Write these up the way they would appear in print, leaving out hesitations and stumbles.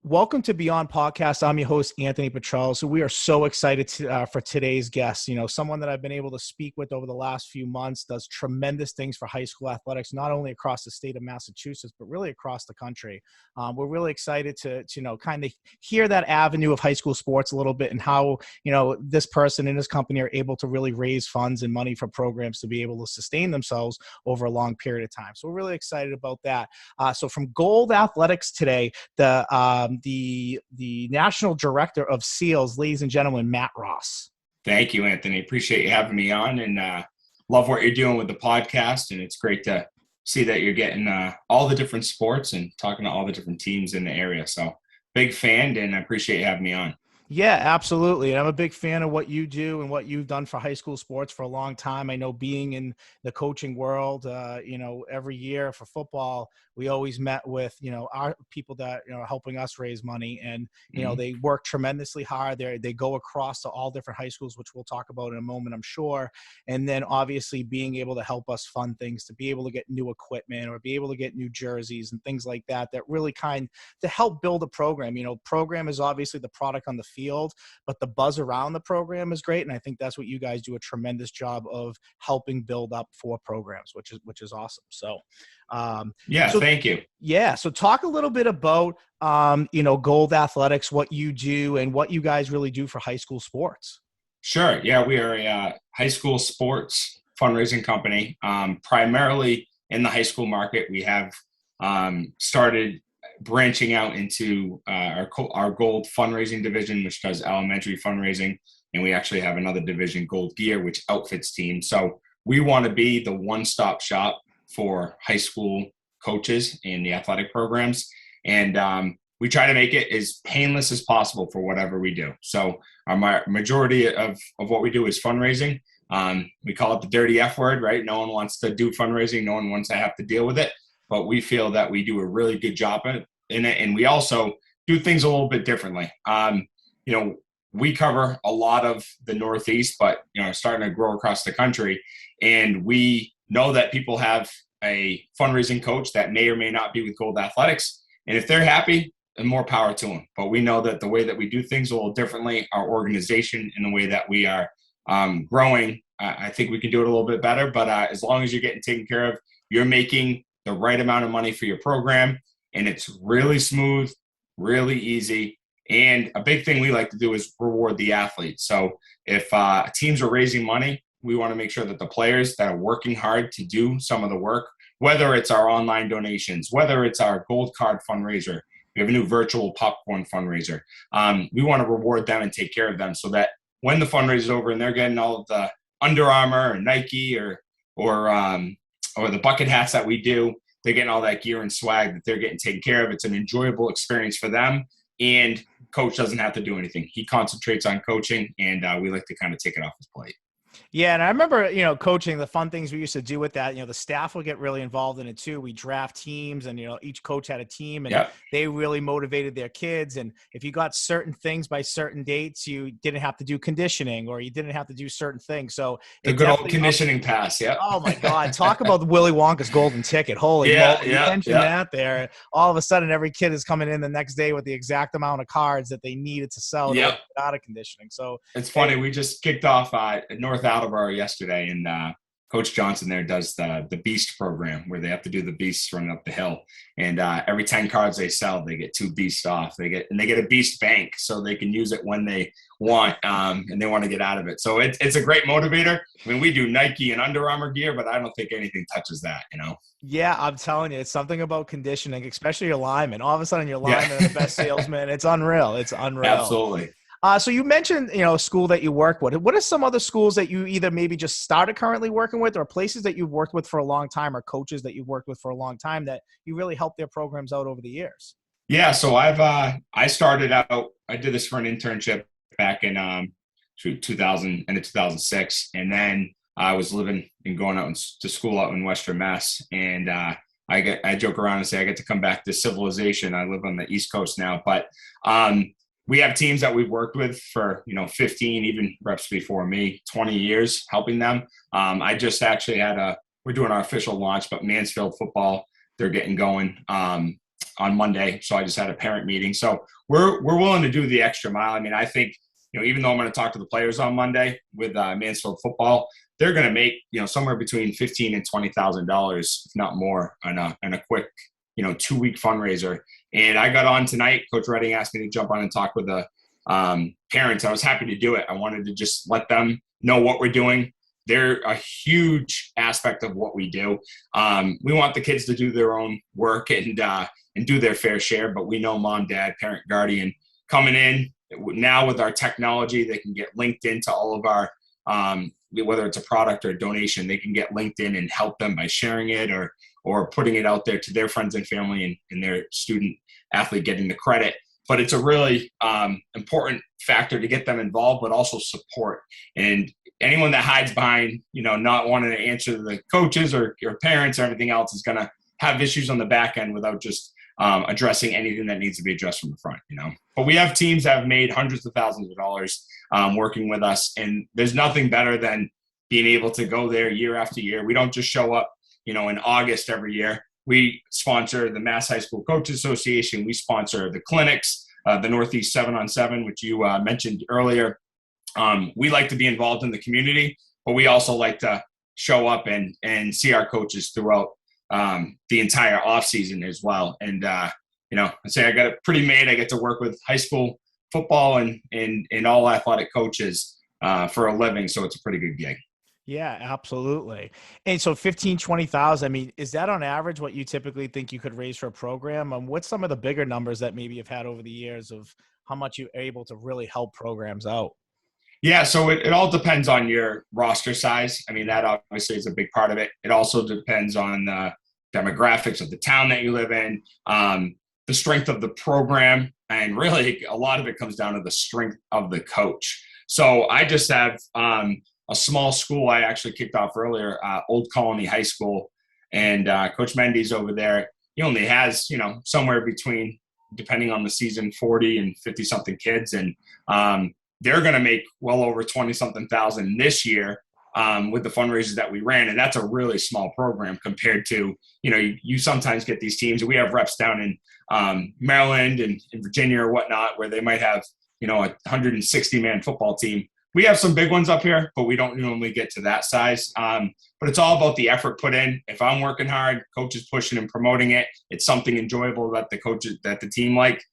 Welcome to Beyond Podcast. I'm your host, Anthony Petrell. So we are so excited for today's guest. You know, someone that I've been able to speak with over the last few months, does tremendous things for high school athletics, not only across the state of Massachusetts, but really across the country. We're really excited to kind of hear that avenue of high school sports a little bit and how, this person and his company are able to really raise funds and money for programs to be able to sustain themselves over a long period of time. So we're really excited about that. So from Gold Athletics today, the national director of SEALs, ladies and gentlemen, Matt Ross. Thank you, Anthony. Appreciate you having me on, and love what you're doing with the podcast. And it's great to see that you're getting all the different sports and talking to all the different teams in the area. So big fan, and I appreciate you having me on. Yeah, absolutely. And I'm a big fan of what you do and what you've done for high school sports for a long time. I know being in the coaching world, every year for football, we always met with, our people that, are helping us raise money. And, they work tremendously hard. They go across to all different high schools, which we'll talk about in a moment, I'm sure. And then obviously being able to help us fund things, to be able to get new equipment or be able to get new jerseys and things like that, that really to help build a program. Program is obviously the product on the field, but the buzz around the program is great. And I think that's what you guys do a tremendous job of helping build up for programs, which is awesome. So, thank you. Yeah. So talk a little bit about, Gold Athletics, what you do and what you guys really do for high school sports. Sure. Yeah, we are a high school sports fundraising company, primarily in the high school market. We have started branching out into our Gold fundraising division, which does elementary fundraising. And we actually have another division, Gold Gear, which outfits teams. So we want to be the one-stop shop for high school coaches in the athletic programs. And we try to make it as painless as possible for whatever we do. So our majority of what we do is fundraising. We call it the dirty F word, right? No one wants to do fundraising. No one wants to have to deal with it. But we feel that we do a really good job in it. And we also do things a little bit differently. We cover a lot of the Northeast, but, starting to grow across the country. And we know that people have a fundraising coach that may or may not be with Gold Athletics. And if they're happy, then more power to them. But we know that the way that we do things a little differently, our organization and the way that we are growing, I think we can do it a little bit better. But as long as you're getting taken care of, you're making the right amount of money for your program, and it's really smooth, really easy. And a big thing we like to do is reward the athletes. So if teams are raising money, we want to make sure that the players that are working hard to do some of the work, whether it's our online donations, whether it's our Gold Card fundraiser, we have a new virtual popcorn fundraiser. We want to reward them and take care of them so that when the fundraiser is over and they're getting all of the Under Armour or Nike or the bucket hats that we do, they're getting all that gear and swag that they're getting taken care of. It's an enjoyable experience for them, and coach doesn't have to do anything. He concentrates on coaching, and we like to kind of take it off his plate. Yeah. And I remember, coaching, the fun things we used to do with that, the staff would get really involved in it too. We draft teams and, each coach had a team and they really motivated their kids. And if you got certain things by certain dates, you didn't have to do conditioning or you didn't have to do certain things. So the good old conditioning pass. Yeah. Oh my God. Talk about Willy Wonka's golden ticket. Holy moly. You mentioned that there. All of a sudden, every kid is coming in the next day with the exact amount of cards that they needed to sell to get out of conditioning. So it's funny. We just kicked off North Attleboro yesterday, and Coach Johnson there does the Beast program where they have to do the Beasts running up the hill, and every 10 cards they sell, they get 2 Beasts off. They get a Beast bank so they can use it when they want, and they want to get out of it. So it's a great motivator. I mean, we do Nike and Under Armour gear, but I don't think anything touches that, Yeah, I'm telling you, it's something about conditioning, especially your linemen. All of a sudden, your linemen are the best salesman. It's unreal. It's unreal. Absolutely. So you mentioned, a school that you work with. What are some other schools that you either maybe just started currently working with or places that you've worked with for a long time or coaches that you've worked with for a long time that you really helped their programs out over the years? Yeah. So I started out, I did this for an internship back in 2000 and 2006. And then I was living and going out to school out in Western Mass. And I joke around and say I get to come back to civilization. I live on the East Coast now, but we have teams that we've worked with for, 15, even reps before me, 20 years helping them. I just actually we're doing our official launch, but Mansfield football, they're getting going. on Monday, so I just had a parent meeting. So we're willing to do the extra mile. I mean, I think, even though I'm going to talk to the players on Monday with Mansfield football, they're going to make, somewhere between $15,000 and $20,000, if not more, on a quick, 2-week fundraiser. And I got on tonight. Coach Redding asked me to jump on and talk with the parents. I was happy to do it. I wanted to just let them know what we're doing. They're a huge aspect of what we do. We want the kids to do their own work and do their fair share, but we know mom, dad, parent, guardian coming in. Now with our technology, they can get linked into all of our, whether it's a product or a donation, they can get linked in and help them by sharing it or putting it out there to their friends and family and their student athlete getting the credit. But it's a really important factor to get them involved, but also support. And anyone that hides behind, not wanting to answer the coaches or your parents or everything else is going to have issues on the back end without just addressing anything that needs to be addressed from the front, But we have teams that have made hundreds of thousands of dollars working with us. And there's nothing better than being able to go there year after year. We don't just show up, in August every year. We sponsor the Mass High School Coaches Association. We sponsor the clinics, the Northeast 7-on-7, which you mentioned earlier. We like to be involved in the community, but we also like to show up and see our coaches throughout the entire off season as well. And, I say I got it pretty made. I get to work with high school football and all athletic coaches for a living. So it's a pretty good gig. Yeah, absolutely. And so 15, 20,000, I mean, is that on average what you typically think you could raise for a program? What's some of the bigger numbers that maybe you've had over the years of how much you're able to really help programs out? Yeah, so it all depends on your roster size. I mean, that obviously is a big part of it. It also depends on the demographics of the town that you live in, the strength of the program, and really a lot of it comes down to the strength of the coach. So I just have a small school I actually kicked off earlier, Old Colony High School, and Coach Mendes over there, he only has, somewhere between, depending on the season, 40 and 50-something kids. And they're going to make well over 20-something thousand this year with the fundraisers that we ran. And that's a really small program compared to, you sometimes get these teams. We have reps down in Maryland and in Virginia or whatnot, where they might have, a 160-man football team. We have some big ones up here, but we don't normally get to that size. But it's all about the effort put in. If I'm working hard, coach is pushing and promoting it, it's something enjoyable that the team like,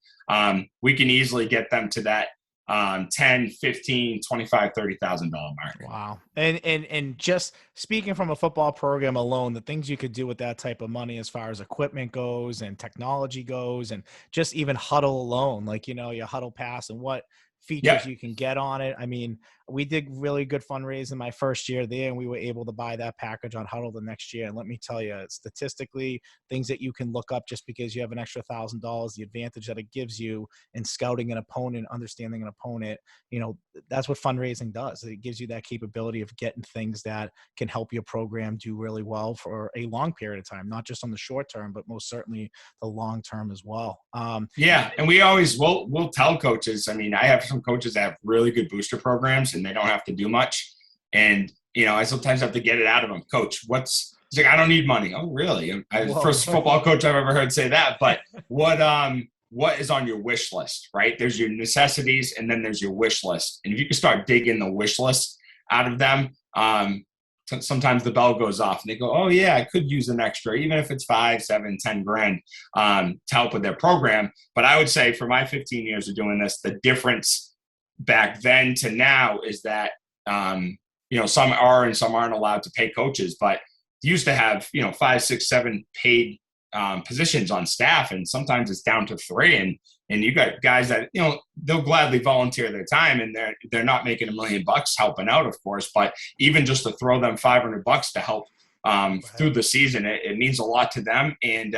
we can easily get them to that $10, $15, $25, $30,000 mark. Wow. And just speaking from a football program alone, the things you could do with that type of money as far as equipment goes and technology goes, and just even Huddle alone, like, your Huddle Pass and what features you can get on it. I mean, we did really good fundraising my first year there, and we were able to buy that package on Huddle the next year. And let me tell you, statistically, things that you can look up just because you have an extra $1,000, the advantage that it gives you in scouting an opponent, understanding an opponent, that's what fundraising does. It gives you that capability of getting things that can help your program do really well for a long period of time, not just on the short term, but most certainly the long term as well. Yeah, and we always we'll tell coaches. I mean, I have some coaches that have really good booster programs and they don't have to do much. And I sometimes have to get it out of them. Coach, he's like, I don't need money. Oh, really? First football coach I've ever heard say that. But what is on your wish list, right? There's your necessities and then there's your wish list. And if you can start digging the wish list out of them, sometimes the bell goes off and they go, oh yeah, I could use an extra, even if it's 5, 7, 10 grand to help with their program. But I would say for my 15 years of doing this, the difference back then to now is that, some are and some aren't allowed to pay coaches, but used to have, 5, 6, 7 paid positions on staff. And sometimes it's down to 3. And you got guys that, they'll gladly volunteer their time, and they're not making $1 million helping out, of course, but even just to throw them $500 to help through the season, it means a lot to them. And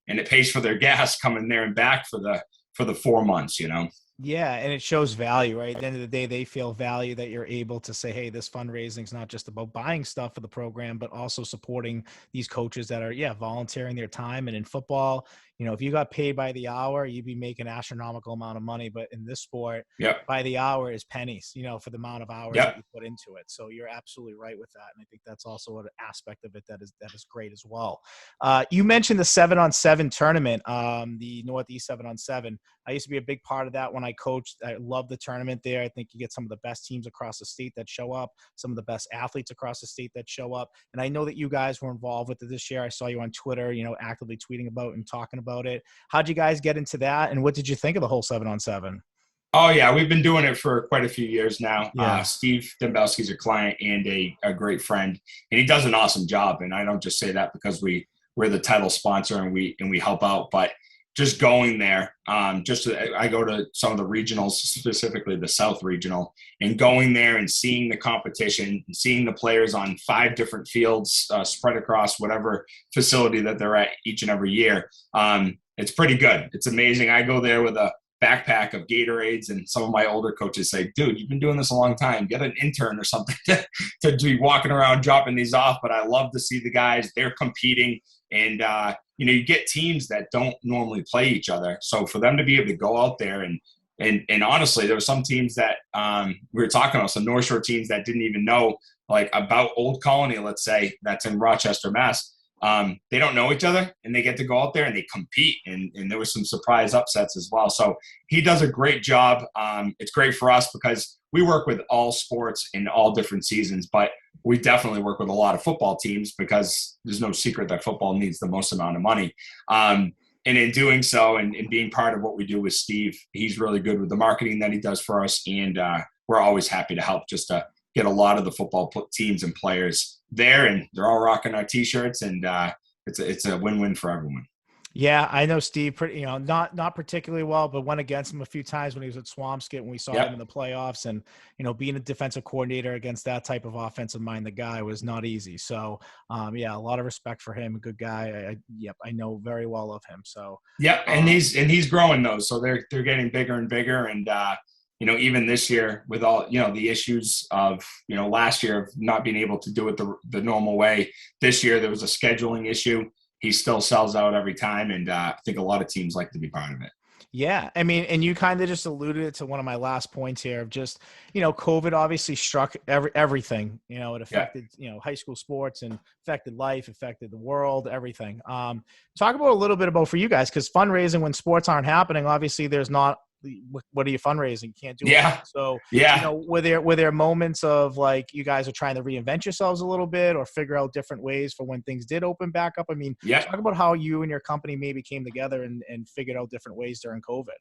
it pays for their gas coming there and back for the 4 months, Yeah, and it shows value, right? At the end of the day, they feel value that you're able to say, hey, this fundraising is not just about buying stuff for the program, but also supporting these coaches that are, volunteering their time. And in football, if you got paid by the hour, you'd be making astronomical amount of money. But in this sport, Yep. by the hour is pennies, for the amount of hours that Yep. you put into it. So you're absolutely right with that. And I think that's also an aspect of it that is great as well. You mentioned the 7-on-7 tournament, the Northeast 7-on-7. I used to be a big part of that when I coached. I love the tournament there. I think you get some of the best teams across the state that show up, some of the best athletes across the state that show up. And I know that you guys were involved with it this year. I saw you on Twitter, actively tweeting about and talking about it. How'd you guys get into that? And what did you think of the whole 7-on-7? Oh yeah, we've been doing it for quite a few years now. Yeah. Steve Dembowski's a client and a great friend, and he does an awesome job. And I don't just say that because we're the title sponsor and we help out, but just going there, I go to some of the regionals, specifically the South Regional, and going there and seeing the competition, and seeing the players on 5 different fields spread across whatever facility that they're at each and every year. It's pretty good. It's amazing. I go there with a backpack of Gatorades, and some of my older coaches say, dude, you've been doing this a long time. Get an intern or something to be walking around dropping these off. But I love to see the guys. They're competing. And, you get teams that don't normally play each other. So for them to be able to go out there and honestly, there were some teams that we were talking about, some North Shore teams that didn't even know like about Old Colony, let's say, that's in Rochester, Mass. They don't know each other, and they get to go out there and they compete. And there was some surprise upsets as well. So he does a great job. It's great for us because we work with all sports in all different seasons, but we definitely work with a lot of football teams because there's no secret that football needs the most amount of money. And in doing so and being part of what we do with Steve, he's really good with the marketing that he does for us. And we're always happy to help just to get a lot of the football teams and players there, and they're all rocking our T-shirts, and it's a win-win for everyone. Yeah, I know Steve pretty, not particularly well, but went against him a few times when he was at Swampscott when we saw him in the playoffs. And, being a defensive coordinator against that type of offensive mind, the guy was not easy. So, yeah, a lot of respect for him. A good guy. I know very well of him. So, yep. And he's growing those. So they're getting bigger and bigger. And, even this year with all, the issues of, last year of not being able to do it the normal way, this year there was a scheduling issue. He still sells out every time. And I think a lot of teams like to be part of it. Yeah. I mean, and you kind of just alluded to one of my last points here of just, COVID obviously struck everything, it affected, high school sports and affected life, affected the world, everything. Talk about a little bit about for you guys, because fundraising when sports aren't happening, obviously there's not, what are you fundraising? You can't do it. So, were there moments of like you guys are trying to reinvent yourselves a little bit or figure out different ways for when things did open back up? I mean, talk about how you and your company maybe came together and figured out different ways during COVID.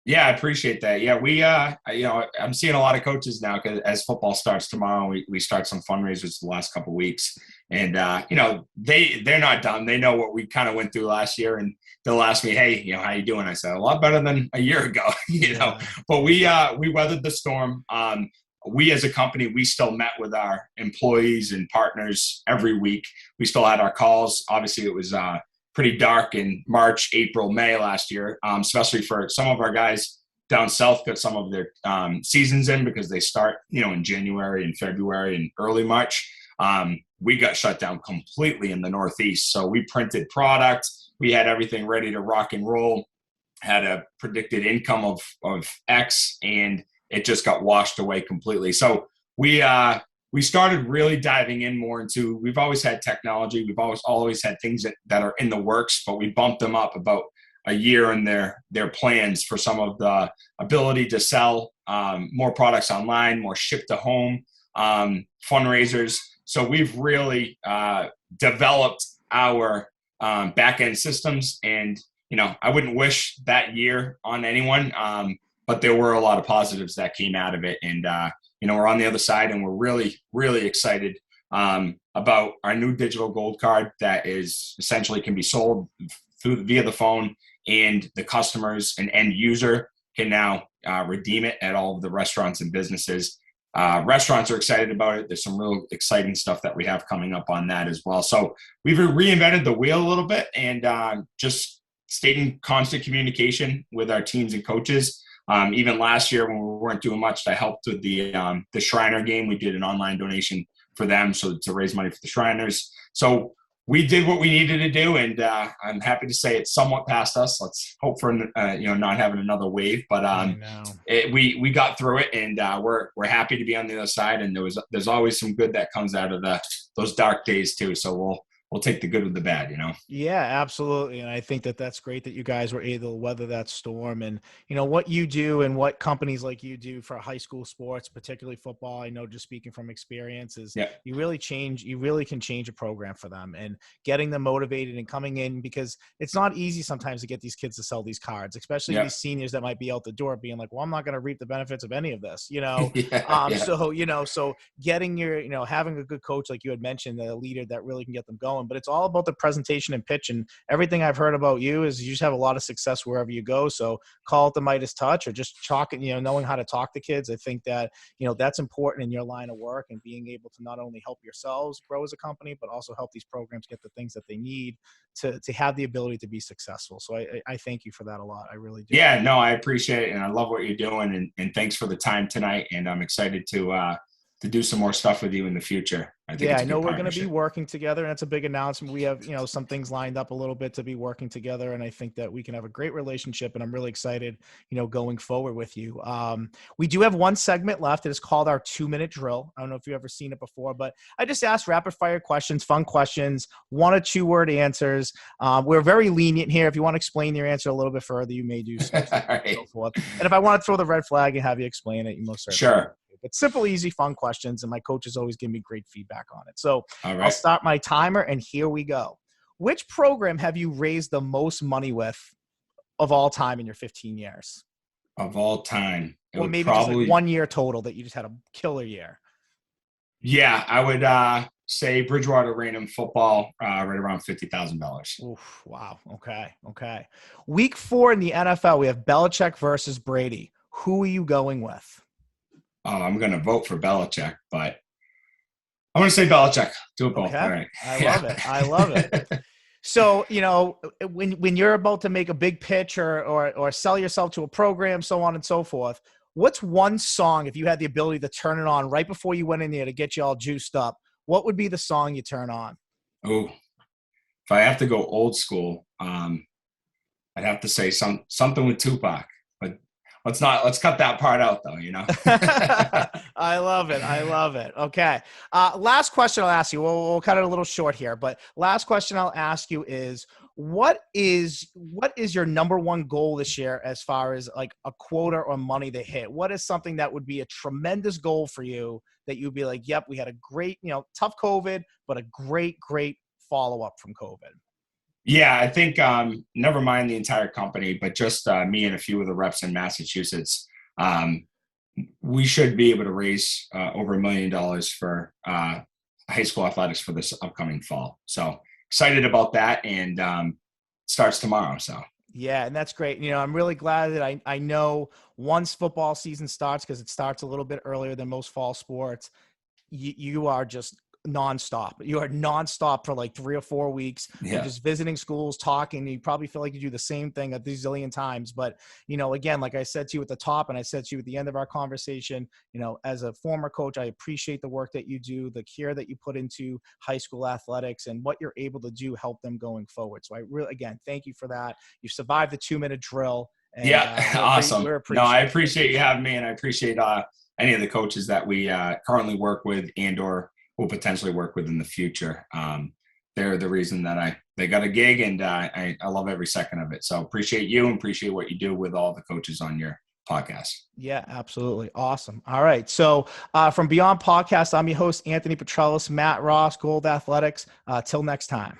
Yeah, I appreciate that. Yeah, we, I'm seeing a lot of coaches now because as football starts tomorrow, we start some fundraisers the last couple of weeks, and they're not done. They know what we kind of went through last year, and they'll ask me, "Hey, how you doing?" I said, "A lot better than a year ago," know. But we weathered the storm. We as a company, we still met with our employees and partners every week. We still had our calls. Obviously, it was pretty dark in March, April, May last year, especially for some of our guys down south got some of their seasons in because they start, in January and February and early March. We got shut down completely in the Northeast. So we printed product. We had everything ready to rock and roll, had a predicted income of X, and it just got washed away completely. So we started really diving in more into, we've always had technology. We've always had things that are in the works, but we bumped them up about a year in their plans for some of the ability to sell more products online, more ship to home, fundraisers. So we've really developed our back-end systems. And, I wouldn't wish that year on anyone, but there were a lot of positives that came out of it. And, we're on the other side, and we're really, really excited about our new digital gold card that is essentially can be sold via the phone, and the customers and end user can now redeem it at all of the restaurants and businesses. Restaurants are excited about it. There's some real exciting stuff that we have coming up on that as well. So we've reinvented the wheel a little bit, and just stayed in constant communication with our teams and coaches. Even last year when we weren't doing much, I helped with the Shriner game. We did an online donation for them, so to raise money for the Shriners. So we did what we needed to do, and I'm happy to say it's somewhat past us. Let's hope for not having another wave, but I know. we got through it, and we're happy to be on the other side. And there's always some good that comes out of those dark days too. So we'll take the good with the bad, you know. Yeah, absolutely. And I think that that's great that you guys were able to weather that storm. And, what you do and what companies like you do for high school sports, particularly football, I know just speaking from experience is Yeah. you really can change a program for them and getting them motivated and coming in, because it's not easy sometimes to get these kids to sell these cards, especially Yeah. these seniors that might be out the door being like, well, I'm not going to reap the benefits of any of this, Yeah. So getting having a good coach, like you had mentioned, a leader that really can get them going. But it's all about the presentation and pitch. And everything I've heard about you is you just have a lot of success wherever you go. So call it the Midas touch, or just chalk it, knowing how to talk to kids. I think that, that's important in your line of work, and being able to not only help yourselves grow as a company, but also help these programs get the things that they need to have the ability to be successful. So I thank you for that a lot. I really do. Yeah, no, I appreciate it. And I love what you're doing. And thanks for the time tonight. And I'm excited to do some more stuff with you in the future. I think Yeah, it's I a know good we're going to be partnership. working together, and it's a big announcement. We have, some things lined up a little bit to be working together, and I think that we can have a great relationship, and I'm really excited, going forward with you. We do have one segment left. It is called our 2-minute drill. I don't know if you've ever seen it before, but I just ask rapid fire questions, fun questions, 1 or 2 word answers. We're very lenient here. If you want to explain your answer a little bit further, you may do so. All right. So forth. And if I want to throw the red flag and have you explain it, you most certainly Sure. but simple, easy, fun questions, and my coaches always give me great feedback on it. So All I'll right. start my timer, and here we go. Which program have you raised the most money with of all time in your 15 years? Of all time, it Or would maybe just like probably, 1 year total that you just had a killer year. yeah, I would say Bridgewater Raynham football, right around $50,000. Oof, wow. Okay. Week 4 in the NFL, we have Belichick versus Brady. Who are you going with? Oh, I'm going to vote for Belichick, but I'm going to say Belichick. Do it both. Okay. All right. I love it. So, when you're about to make a big pitch or sell yourself to a program, so on and so forth, what's one song, if you had the ability to turn it on right before you went in there to get you all juiced up, what would be the song you turn on? Oh, if I have to go old school, I'd have to say something with Tupac. But let's cut that part out though, I love it. Okay. Last question I'll ask you. We'll cut it a little short here, but last question I'll ask you is, what is your number one goal this year as far as like a quota or money to hit? What is something that would be a tremendous goal for you that you'd be like, yep, we had a great, tough COVID, but a great follow-up from COVID? Yeah, I think never mind the entire company, but just me and a few of the reps in Massachusetts, we should be able to raise over $1 million for high school athletics for this upcoming fall. So excited about that, and starts tomorrow. So yeah, and that's great. I'm really glad that I know once football season starts, because it starts a little bit earlier than most fall sports, you are just nonstop. You are nonstop for like 3 or 4 weeks. yeah. You're just visiting schools, talking. You probably feel like you do the same thing a zillion times. But, again, like I said to you at the top, and I said to you at the end of our conversation, as a former coach, I appreciate the work that you do, the care that you put into high school athletics, and what you're able to do, help them going forward. So I really, again, thank you for that. You survived the 2-minute drill. And, awesome. No, I appreciate you having me, and I appreciate any of the coaches that we currently work with and or will potentially work with in the future. They're the reason that they got a gig, and I love every second of it. So appreciate you and appreciate what you do with all the coaches on your podcast. Yeah, absolutely. Awesome. All right. So from Beyond Podcast, I'm your host, Anthony Petrellis, Matt Ross, Gold Athletics. Till next time.